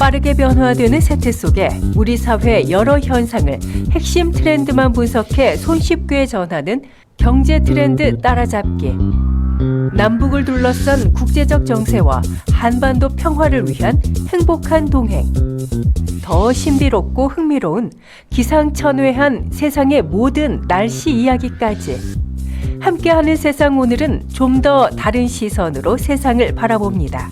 빠르게 변화되는 세태 속에 우리 사회 여러 현상을 핵심 트렌드만 분석해 손쉽게 전하는 경제 트렌드 따라잡기. 남북을 둘러싼 국제적 정세와 한반도 평화를 위한 행복한 동행. 더 신비롭고 흥미로운 기상천외한 세상의 모든 날씨 이야기까지. 함께하는 세상, 오늘은 좀 더 다른 시선으로 세상을 바라봅니다.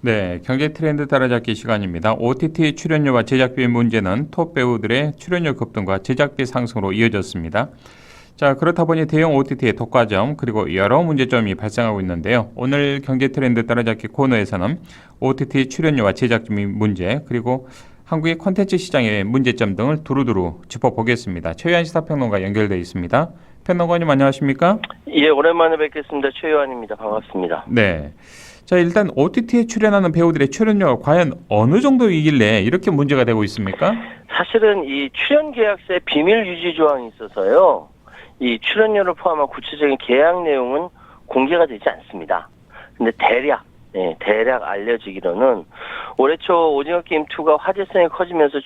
네, 경제 트렌드 따라잡기 시간입니다. OTT 출연료와 제작비 문제는 톱 배우들의 출연료 급등과 제작비 상승으로 이어졌습니다. 자, 그렇다 보니 대형 OTT의 독과점 그리고 여러 문제점이 발생하고 있는데요. 오늘 경제 트렌드 따라잡기 코너에서는 OTT 출연료와 제작비 문제 그리고 한국의 콘텐츠 시장의 문제점 등을 두루두루 짚어보겠습니다. 최유한 시사평론가 연결되어 있습니다. 평론가님 안녕하십니까? 예, 오랜만에 뵙겠습니다. 최유한입니다. 반갑습니다. 네. 자, 일단 OTT에 출연하는 배우들의 출연료가 과연 어느 정도이길래 이렇게 문제가 되고 있습니까? 사실은 이 출연 계약서에 비밀 유지 조항이 있어서요. 이 출연료를 포함한 구체적인 계약 내용은 공개가 되지 않습니다. 근데 대략 알려지기로는 올해 초 오징어 게임 2가 화제성이 커지면서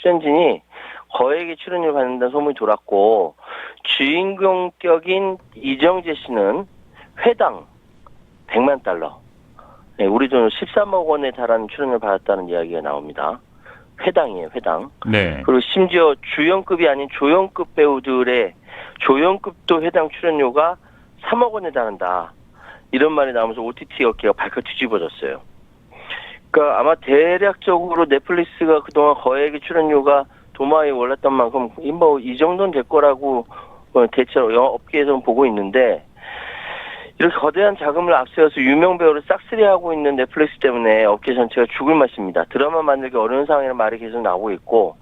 출연진이 거액의 출연료를 받는다는 소문이 돌았고, 주인공 격인 이정재 씨는 회당 100만 달러, 우리 돈으로 13억 원에 달하는 출연료를 받았다는 이야기가 나옵니다. 회당이에요, 회당. 네. 그리고 심지어 주연급이 아닌 조연급 배우들의 조연급도 회당 출연료가 3억 원에 달한다. 이런 말이 나오면서 OTT 업계가 발칵 뒤집어졌어요. 그러니까 아마 대략적으로 넷플릭스가 그동안 거액의 출연료가 도마에 올랐던 만큼 이 정도는 될 거라고 대체로 영화 업계에서는 보고 있는데, 이렇게 거대한 자금을 앞세워서 유명 배우를 싹쓸이하고 있는 넷플릭스 때문에 업계 전체가 죽을 맛입니다. 드라마 만들기 어려운 상황이라는 말이 계속 나오고 있고,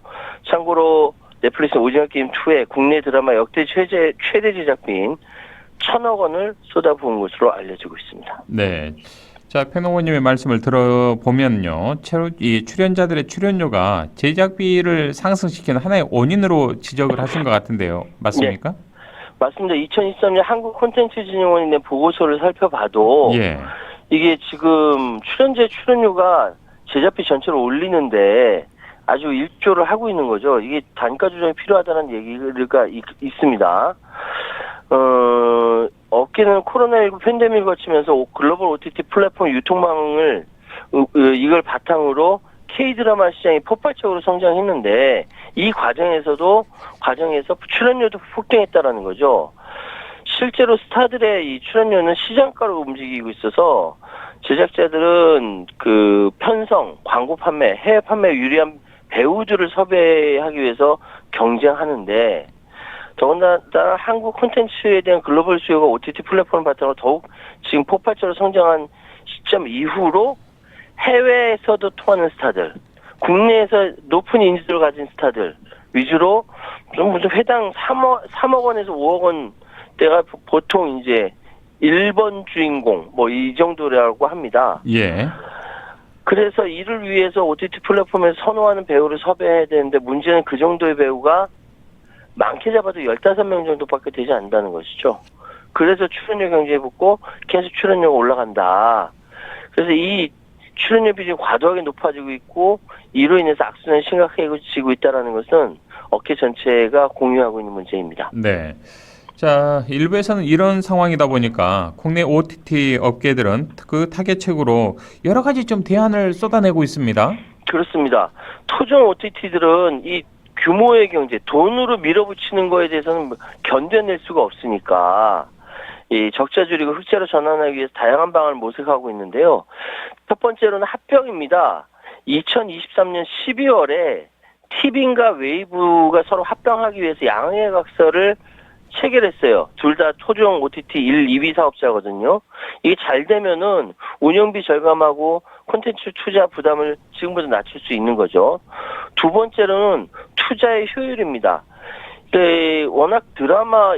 참고로 넷플릭스 오징어 게임 2에 국내 드라마 역대 최대 제작비인 1,000억 원을 쏟아부은 것으로 알려지고 있습니다. 네. 자, 평론가님의 말씀을 들어보면요, 이 출연자들의 출연료가 제작비를 상승시키는 하나의 원인으로 지적을 하신 것 같은데요, 맞습니까? 네. 맞습니다. 2023년 한국콘텐츠진흥원이 낸 보고서를 살펴봐도 이게 지금 출연료가 제작비 전체를 올리는데 아주 일조를 하고 있는 거죠. 이게 단가 조정이 필요하다는 얘기가 있습니다. 업계는 코로나19 팬데믹을 거치면서 글로벌 OTT 플랫폼 유통망을 이걸 바탕으로 K-드라마 시장이 폭발적으로 성장했는데, 이 과정에서 출연료도 폭등했다라는 거죠. 실제로 스타들의 이 출연료는 시장가로 움직이고 있어서 제작자들은 그 편성, 광고 판매, 해외 판매에 유리한 배우들을 섭외하기 위해서 경쟁하는데, 더군다나 한국 콘텐츠에 대한 글로벌 수요가 OTT 플랫폼을 바탕으로 더욱 지금 폭발적으로 성장한 시점 이후로 해외에서도 통하는 스타들, 국내에서 높은 인지도를 가진 스타들 위주로 무슨 회당 3억 원에서 5억 원대가 보통 이제 1번 주인공 이 정도라고 합니다. 예. 그래서 이를 위해서 OTT 플랫폼에서 선호하는 배우를 섭외해야 되는데, 문제는 그 정도의 배우가 많게 잡아도 15명 정도밖에 되지 않는다는 것이죠. 그래서 출연료 경쟁이 붙고 계속 출연료가 올라간다. 그래서 이 출연료 비중이 과도하게 높아지고 있고, 이로 인해서 악순환이 심각해지고 있다는 것은 업계 전체가 공유하고 있는 문제입니다. 네. 자, 일부에서는 이런 상황이다 보니까 국내 OTT 업계들은 그 타겟책으로 여러 가지 좀 대안을 쏟아내고 있습니다. 그렇습니다. 토종 OTT들은 이 규모의 경제, 돈으로 밀어붙이는 거에 대해서는 견뎌낼 수가 없으니까 이 적자 줄이고 흑자로 전환하기 위해서 다양한 방안을 모색하고 있는데요. 첫 번째로는 합병입니다. 2023년 12월에 티빙과 웨이브가 서로 합병하기 위해서 양해각서를 체결했어요. 둘 다 토종 OTT 1, 2위 사업자거든요. 이게 잘 되면은 운영비 절감하고 콘텐츠 투자 부담을 지금보다 낮출 수 있는 거죠. 두 번째로는 투자의 효율입니다. 워낙 드라마,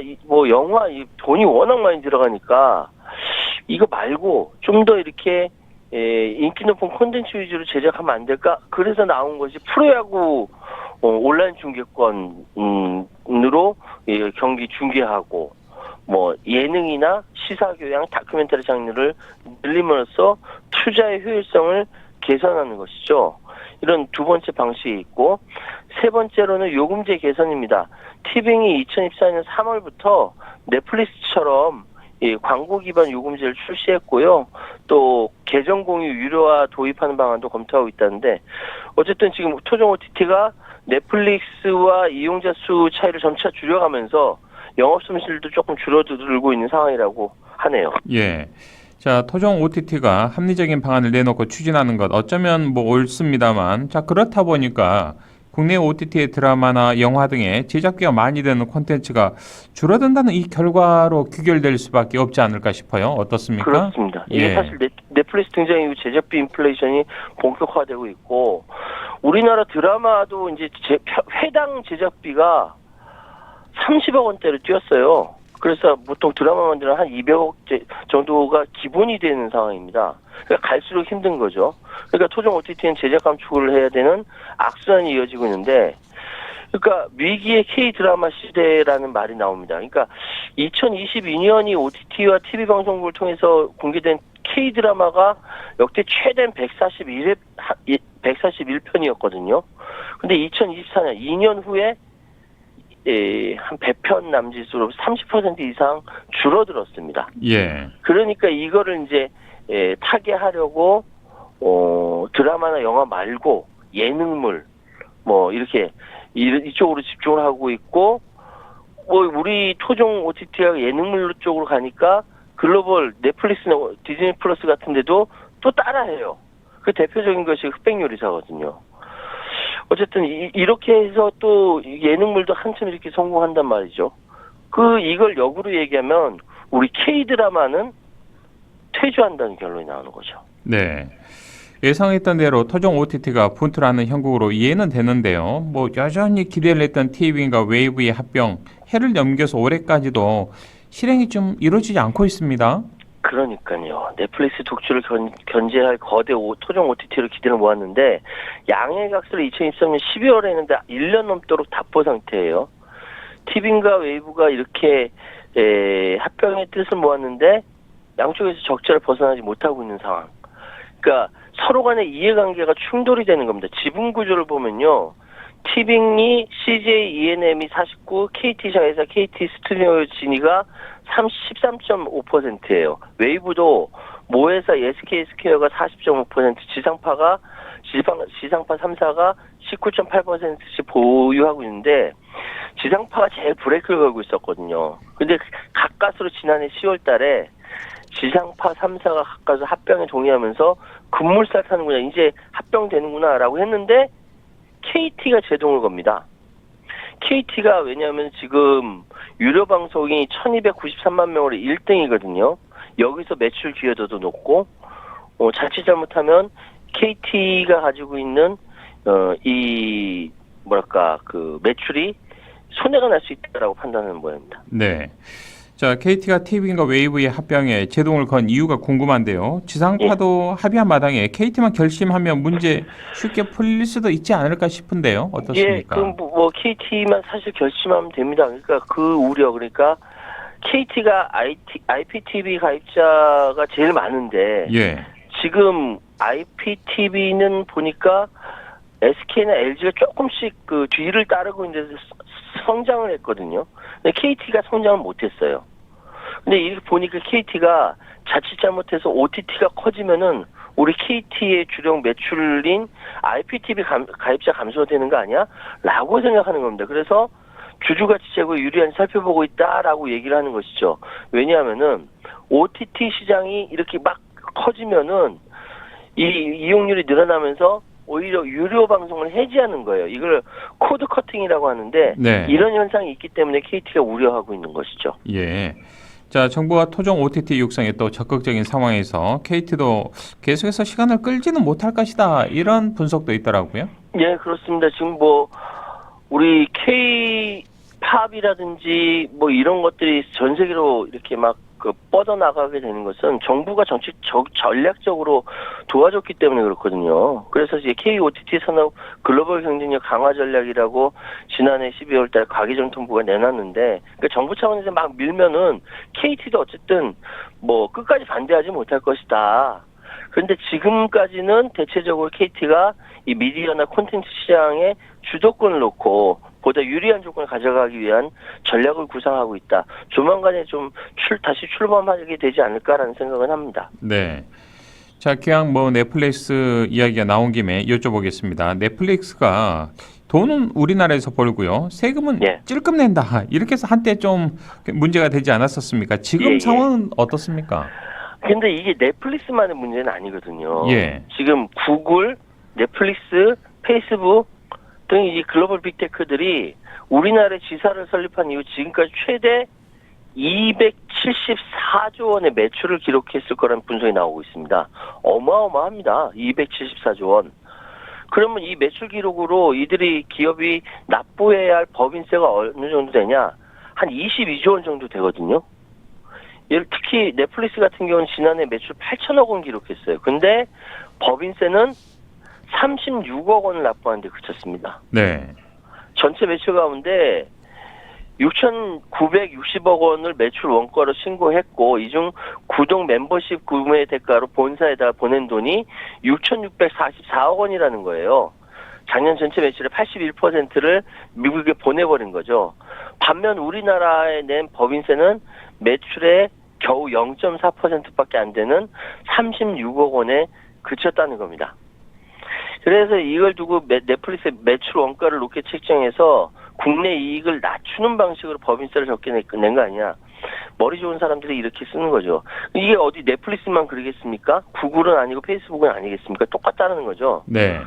영화, 돈이 워낙 많이 들어가니까 이거 말고 좀 더 이렇게 인기 높은 콘텐츠 위주로 제작하면 안 될까? 그래서 나온 것이 프로야구 온라인 중계권으로 경기 중계하고 예능이나 시사교양, 다큐멘터리 장르를 늘림으로써 투자의 효율성을 개선하는 것이죠. 이런 두 번째 방식이 있고, 세 번째로는 요금제 개선입니다. 티빙이 2024년 3월부터 넷플릭스처럼 이 광고 기반 요금제를 출시했고요. 또 계정 공유 유료화 도입하는 방안도 검토하고 있다는데, 어쨌든 지금 토종 OTT가 넷플릭스와 이용자 수 차이를 점차 줄여가면서 영업 손실도 조금 줄어들고 있는 상황이라고 하네요. 예. 자, 토종 OTT가 합리적인 방안을 내놓고 추진하는 것 어쩌면 뭐 옳습니다만, 자, 그렇다 보니까 국내 OTT의 드라마나 영화 등의 제작비가 많이 드는 콘텐츠가 줄어든다는 이 결과로 귀결될 수밖에 없지 않을까 싶어요. 어떻습니까? 그렇습니다. 이게 예. 사실 넷플릭스 등장 이후 제작비 인플레이션이 본격화되고 있고, 우리나라 드라마도 이제 회당 제작비가 30억 원대로 뛰었어요. 그래서 보통 드라마 만드는 한 200억 정도가 기본이 되는 상황입니다. 그러니까 갈수록 힘든 거죠. 그러니까 토종 OTT는 제작 감축을 해야 되는 악순환이 이어지고 있는데, 그러니까 위기의 K-드라마 시대라는 말이 나옵니다. 그러니까 2022년이 OTT와 TV 방송국을 통해서 공개된 K-드라마가 역대 최대 141편이었거든요. 근데 2024년 2년 후에 한 100편 남짓으로 30% 이상 줄어들었습니다. 예. 그러니까 이거를 이제 타개하려고 드라마나 영화 말고 예능물 뭐 이렇게 이쪽으로 집중을 하고 있고, 뭐 우리 토종 OTT가 예능물 쪽으로 가니까 글로벌 넷플릭스나 디즈니 플러스 같은 데도 또 따라해요. 그 대표적인 것이 흑백요리사거든요. 어쨌든 이렇게 해서 또 예능물도 한참 이렇게 성공한단 말이죠. 이걸 역으로 얘기하면 우리 K-드라마는 퇴주한다는 결론이 나오는 거죠. 네. 예상했던 대로 토종 OTT가 분투하는 형국으로 이해는 되는데요. 뭐 여전히 기대를 했던 TV인과 웨이브의 합병, 해를 넘겨서 올해까지도 실행이 좀 이루어지지 않고 있습니다. 그러니까요. 넷플릭스 독주를 견제할 거대 토종 OTT로 기대를 모았는데, 양해각서를 2023년 12월에 했는데 1년 넘도록 답보 상태예요. 티빙과 웨이브가 이렇게 합병의 뜻을 모았는데 양쪽에서 적절히 벗어나지 못하고 있는 상황. 그러니까 서로 간의 이해관계가 충돌이 되는 겁니다. 지분 구조를 보면요. 티빙이 CJ ENM이 49, KT 자회사 KT 스튜디오 진이가 13.5%예요. 웨이브도 모회사 SK 스퀘어가 40.5%, 지상파 3사가 19.8%씩 보유하고 있는데, 지상파가 제일 브레이크를 걸고 있었거든요. 근데 가까스로 지난해 10월 달에 지상파 3사가 가까스 합병에 동의하면서 급물살 타는구나, 이제 합병되는구나 라고 했는데 KT가 제동을 겁니다. KT가 왜냐하면 지금 유료 방송이 1293만 명으로 1등이거든요. 여기서 매출 기여도도 높고, 자칫 잘못하면 KT가 가지고 있는 매출이 손해가 날 수 있다라고 판단하는 모양입니다. 네. 자, KT가 TV인과 웨이브의 합병에 제동을 건 이유가 궁금한데요. 지상파도 합의한 마당에 KT만 결심하면 문제 쉽게 풀릴 수도 있지 않을까 싶은데요. 어떻습니까? 예, 그럼 뭐 KT만 사실 결심하면 됩니다. 그러니까 그러니까 KT가 IPTV 가입자가 제일 많은데, 예. 지금 IPTV는 보니까 SK나 LG가 조금씩 그 뒤를 따르고 있는데 성장을 했거든요. 근데 KT가 성장을 못했어요. 근데 이렇게 보니까 KT가 자칫 잘못해서 OTT가 커지면은 우리 KT의 주력 매출인 IPTV 가입자 감소가 되는 거 아니야? 라고 생각하는 겁니다. 그래서 주주가치 제고에 유리한지 살펴보고 있다라고 얘기를 하는 것이죠. 왜냐하면은 OTT 시장이 이렇게 막 커지면은 이용률이 늘어나면서 오히려 유료 방송을 해지하는 거예요. 이걸 코드 커팅이라고 하는데, 네. 이런 현상이 있기 때문에 KT가 우려하고 있는 것이죠. 예. 자, 정부가 토종 OTT 육성에 또 적극적인 상황에서 KT도 계속해서 시간을 끌지는 못할 것이다, 이런 분석도 있더라고요. 예, 그렇습니다. 지금 뭐 우리 K-팝이라든지 뭐 이런 것들이 전 세계로 이렇게 막 뻗어나가게 되는 것은 정부가 전략적으로 도와줬기 때문에 그렇거든요. 그래서 이제 K-OTT 산업 글로벌 경쟁력 강화 전략이라고 지난해 12월 달 과기정통부가 내놨는데, 그러니까 정부 차원에서 막 밀면은 KT도 어쨌든 뭐 끝까지 반대하지 못할 것이다. 그런데 지금까지는 대체적으로 KT가 이 미디어나 콘텐츠 시장에 주도권을 놓고 보다 유리한 조건을 가져가기 위한 전략을 구상하고 있다. 조만간에 좀 다시 출범하게 되지 않을까라는 생각은 합니다. 네. 자, 그냥 뭐 넷플릭스 이야기가 나온 김에 여쭤보겠습니다. 넷플릭스가 돈은 우리나라에서 벌고요. 세금은 예. 찔끔 낸다. 이렇게 해서 한때 좀 문제가 되지 않았었습니까? 지금 예. 상황은 어떻습니까? 근데 이게 넷플릭스만의 문제는 아니거든요. 예. 지금 구글, 넷플릭스, 페이스북 등 이 글로벌 빅테크들이 우리나라에 지사를 설립한 이후 지금까지 최대 274조 원의 매출을 기록했을 거라는 분석이 나오고 있습니다. 어마어마합니다. 274조 원. 그러면 이 매출 기록으로 이들이 기업이 납부해야 할 법인세가 어느 정도 되냐? 한 22조 원 정도 되거든요. 특히 넷플릭스 같은 경우는 지난해 매출 8천억 원 기록했어요. 근데 법인세는 36억 원을 납부하는데 그쳤습니다. 네. 전체 매출 가운데 6,960억 원을 매출 원가로 신고했고 이 중 구독 멤버십 구매 대가로 본사에다 보낸 돈이 6,644억 원이라는 거예요. 작년 전체 매출의 81%를 미국에 보내버린 거죠. 반면 우리나라에 낸 법인세는 매출의 겨우 0.4%밖에 안 되는 36억 원에 그쳤다는 겁니다. 그래서 이걸 두고 넷플릭스의 매출 원가를 높게 책정해서 국내 이익을 낮추는 방식으로 법인세를 적게 낸 거 아니냐. 머리 좋은 사람들이 이렇게 쓰는 거죠. 이게 어디 넷플릭스만 그러겠습니까? 구글은 아니고 페이스북은 아니겠습니까? 똑같다는 거죠. 네.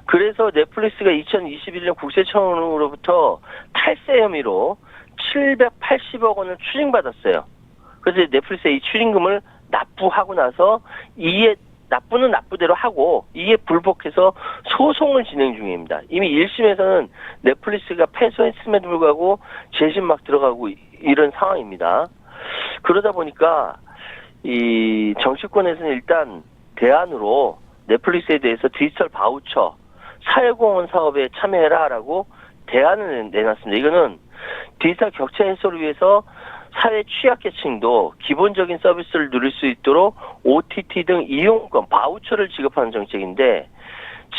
그래서 넷플릭스가 2021년 국세청으로부터 탈세 혐의로 780억 원을 추징받았어요. 그래서 넷플릭스에 이 추징금을 납부하고 나서 이에 납부는 납부대로 하고 이에 불복해서 소송을 진행 중입니다. 이미 1심에서는 넷플릭스가 패소했음에도 불구하고 재심 막 들어가고 이런 상황입니다. 그러다 보니까 이 정치권에서는 일단 대안으로 넷플릭스에 대해서 디지털 바우처, 사회공헌 사업에 참여해라라고 대안을 내놨습니다. 이거는 디지털 격차 해소를 위해서 사회 취약계층도 기본적인 서비스를 누릴 수 있도록 OTT 등 이용권, 바우처를 지급하는 정책인데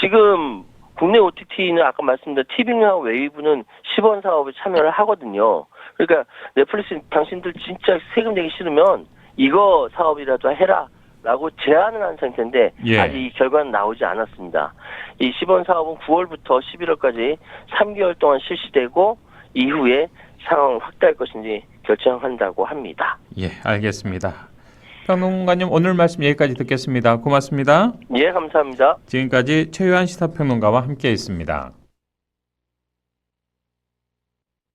지금 국내 OTT는 아까 말씀드린 TVN하고 웨이브는 10원 사업에 참여를 하거든요. 그러니까 넷플릭스 당신들 진짜 세금 내기 싫으면 이거 사업이라도 해라. 라고 제안을 한 상태인데 예. 아직 이 결과는 나오지 않았습니다. 이 10원 사업은 9월부터 11월까지 3개월 동안 실시되고 이후에 상황을 확대할 것인지 결정한다고 합니다. 예, 알겠습니다. 평론가님 오늘 말씀 여기까지 듣겠습니다. 고맙습니다. 예, 감사합니다. 지금까지 최유한 시사평론가와 함께했습니다.